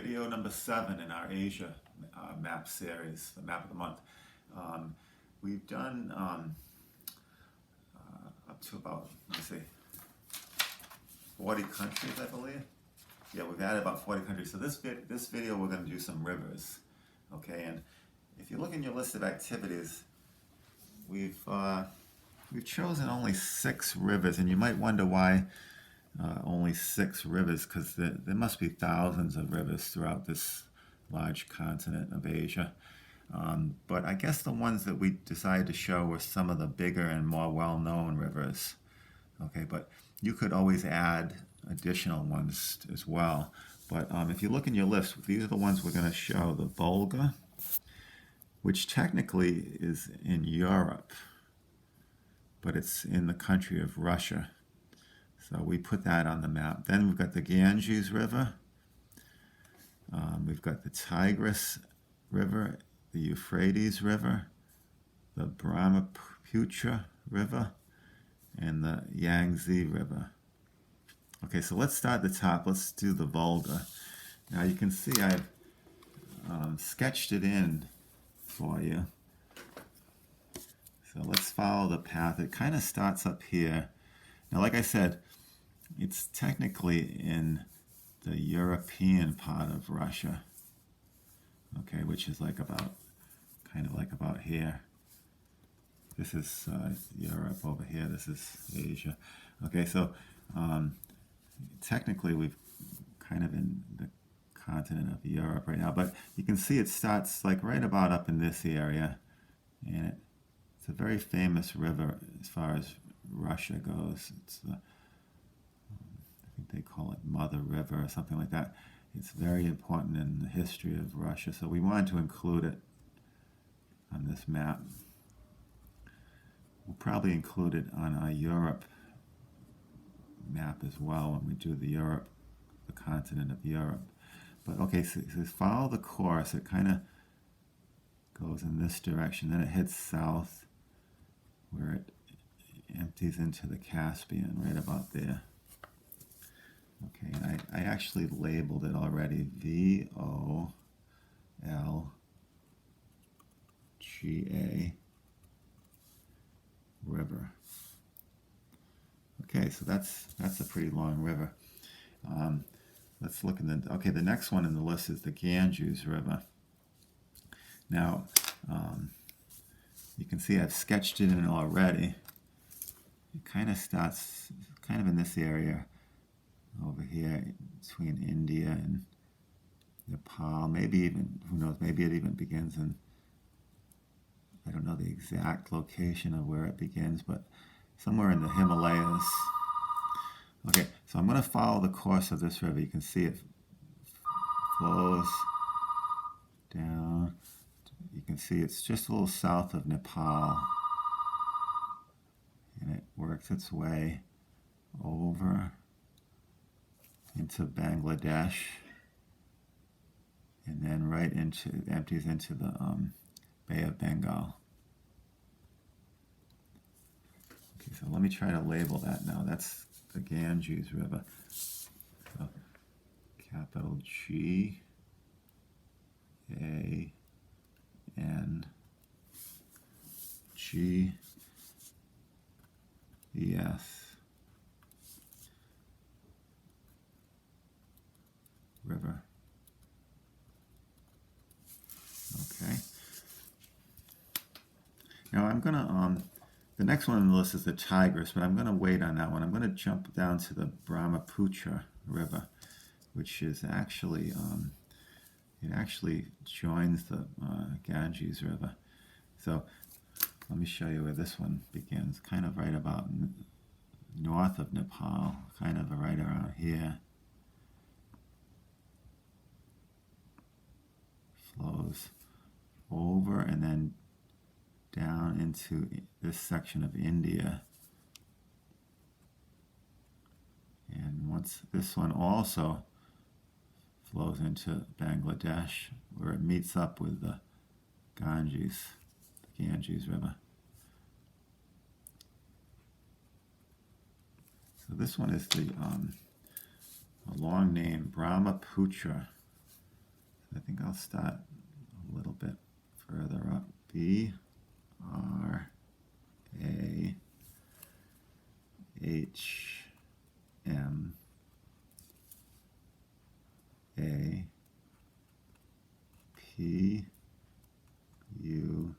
video number 7 in our Asia map series, the map of the month. We've done up to about, let's see, 40 countries, I believe. Yeah, we've added about 40 countries. So this video we're going to do some rivers, okay? And if you look in your list of activities, we've chosen only 6 rivers, and you might wonder why only 6 rivers, because there must be thousands of rivers throughout this large continent of Asia. But I guess the ones that we decided to show were some of the bigger and more well-known rivers. Okay, but you could always add additional ones as well. But if you look in your list, these are the ones we're going to show. The Volga, which technically is in Europe, but it's in the country of Russia. So we put that on the map. Then we've got the Ganges River. We've got the Tigris River, the Euphrates River, the Brahmaputra River, and the Yangtze River. Okay, so let's start at the top. Let's do the Volga. Now you can see I've sketched it in for you. So let's follow the path. It kind of starts up here. Now, like I said, it's technically in the European part of Russia, okay, which is like about, kind of like about here. This is Europe over here. This is Asia. Okay, so technically we've kind of in the continent of Europe right now, but you can see it starts like right about up in this area, and it's a very famous river as far as Russia goes. It's the, I think they call it Mother River or something like that. It's very important in the history of Russia, so we wanted to include it on this map. We'll probably include it on our Europe map as well when we do the continent of Europe. But okay, so follow the course. It kind of goes in this direction, then it heads south where it empties into the Caspian right about there. Okay, and I actually labeled it already, V-O-L-G-A River. Okay, so that's a pretty long river. Let's look at the next one in the list is the Canju River. Now, you can see I've sketched it in already. It kind of starts kind of in this area over here between India and Nepal. Maybe even, who knows, maybe it even begins in, I don't know the exact location of where it begins, but somewhere in the Himalayas. Okay, so I'm going to follow the course of this river. You can see it flows down. You can see it's just a little south of Nepal. And it works its way over into Bangladesh. And then right into, empties into the Bay of Bengal. Okay, so let me try to label that now. That's the Ganges River. So, capital G A N G E S River. Okay. Now I'm gonna the next one on the list is the Tigris, but I'm going to wait on that one. I'm going to jump down to the Brahmaputra River, which is actually, it actually joins the Ganges River. So let me show you where this one begins, kind of right about north of Nepal, kind of right around here. Flows over and then down into this section of India. And once this one also flows into Bangladesh, where it meets up with the Ganges River. So this one is the a long name, Brahmaputra I think I'll start a little bit further up. B R A H M A P U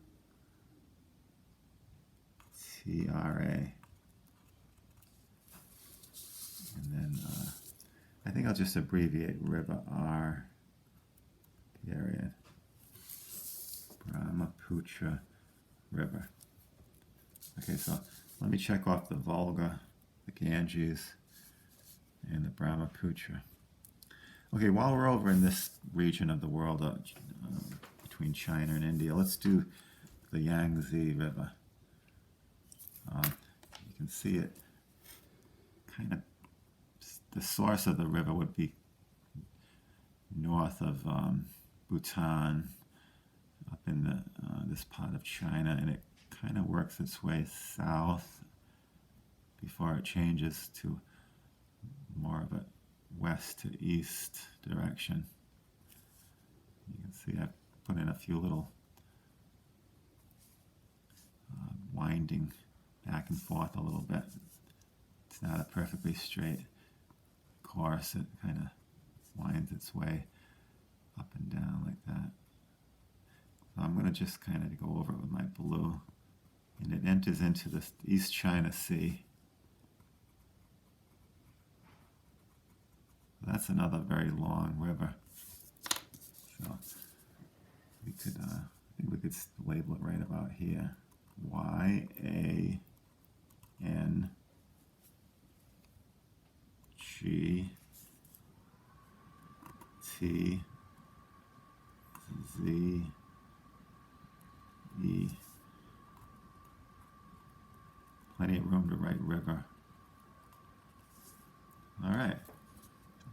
T R A. And then I think I'll just abbreviate River R, period. Brahmaputra River. Okay, so let me check off the Volga, the Ganges, and the Brahmaputra. Okay, while we're over in this region of the world between China and India, let's do the Yangtze River. You can see it kind of, the source of the river would be north of Bhutan, up in the this part of China, and it kind of works its way south before it changes to more of a west to east direction. You can see I've put in a few little winding back and forth a little bit. It's not a perfectly straight course. It kind of winds its way up and down like that. So I'm going to just kind of go over it with my blue, and it enters into the East China Sea. That's another very long river. So we could, I think we could label it right about here. Y-A-N-G-T-Z-E. Plenty of room to write river. All right.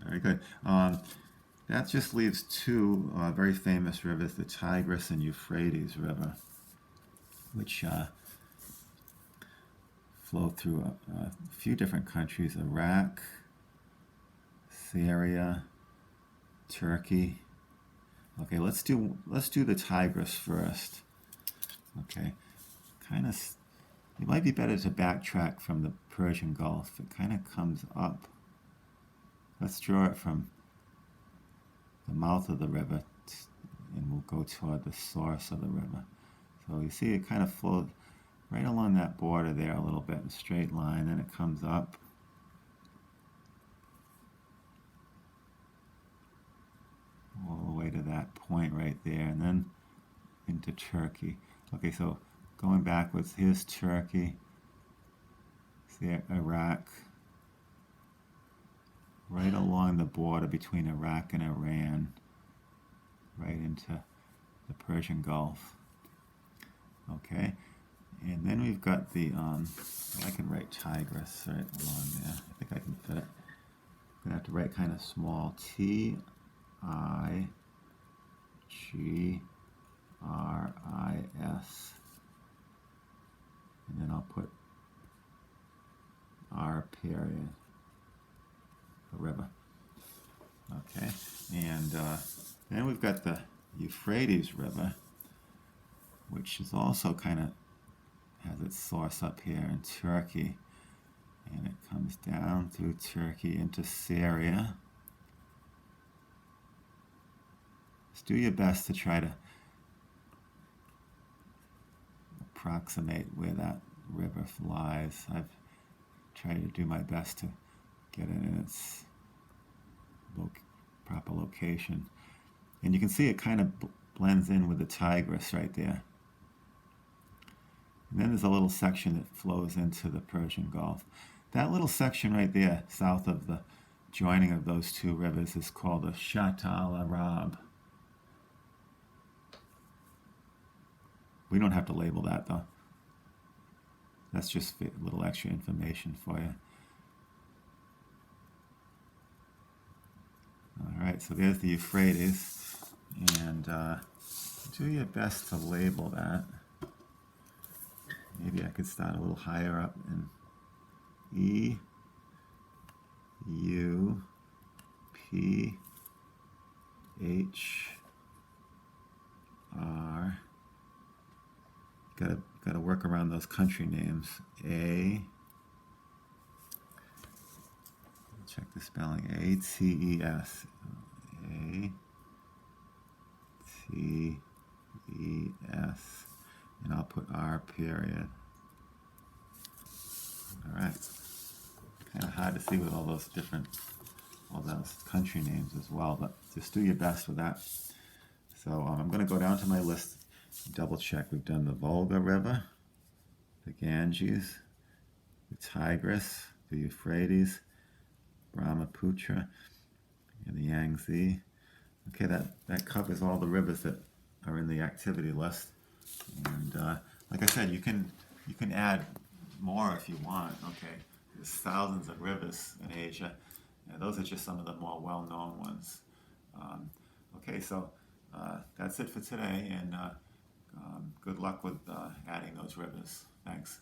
Very good. That just leaves two very famous rivers, the Tigris and Euphrates River, which flow through a few different countries: Iraq, Syria, Turkey. Okay, let's do the Tigris first. Okay, it might be better to backtrack from the Persian Gulf. It kind of comes up. Let's draw it from the mouth of the river, and we'll go toward the source of the river. So you see it kind of flows right along that border there a little bit in a straight line, then it comes up. All the way to that point right there, and then into Turkey. Okay, so going backwards, here's Turkey, see Iraq, right along the border between Iraq and Iran, right into the Persian Gulf. Okay, and then we've got the, I can write Tigris right along there. I think I can fit it. I'm going to have to write kind of small, T-I-G-R-I-S. And then I'll put R period, the river. Okay, and then we've got the Euphrates River, which is also kind of has its source up here in Turkey, and it comes down through Turkey into Syria. Just do your best to try to approximate where that river lies. I've tried to do my best to get it in its proper location. And you can see it kind of blends in with the Tigris right there. And then there's a little section that flows into the Persian Gulf. That little section right there, south of the joining of those two rivers, is called the Shatt al-Arab. We don't have to label that, though. That's just a little extra information for you. All right, so there's the Euphrates, and do your best to label that. Maybe I could start a little higher up in E, U, P, H, R. Gotta work around those country names. A. Check the spelling. A-T-E-S. A-T-E-S. And I'll put R period. Alright. Kind of hard to see with all those country names as well, but just do your best with that. So I'm going to go down to my list and double check. We've done the Volga River, the Ganges, the Tigris, the Euphrates, Brahmaputra, and the Yangtze. Okay, that covers all the rivers that are in the activity list. And like I said, you can add more if you want. Okay, there's thousands of rivers in Asia, and those are just some of the more well-known ones. Okay, so that's it for today, and good luck with adding those rivers. Thanks.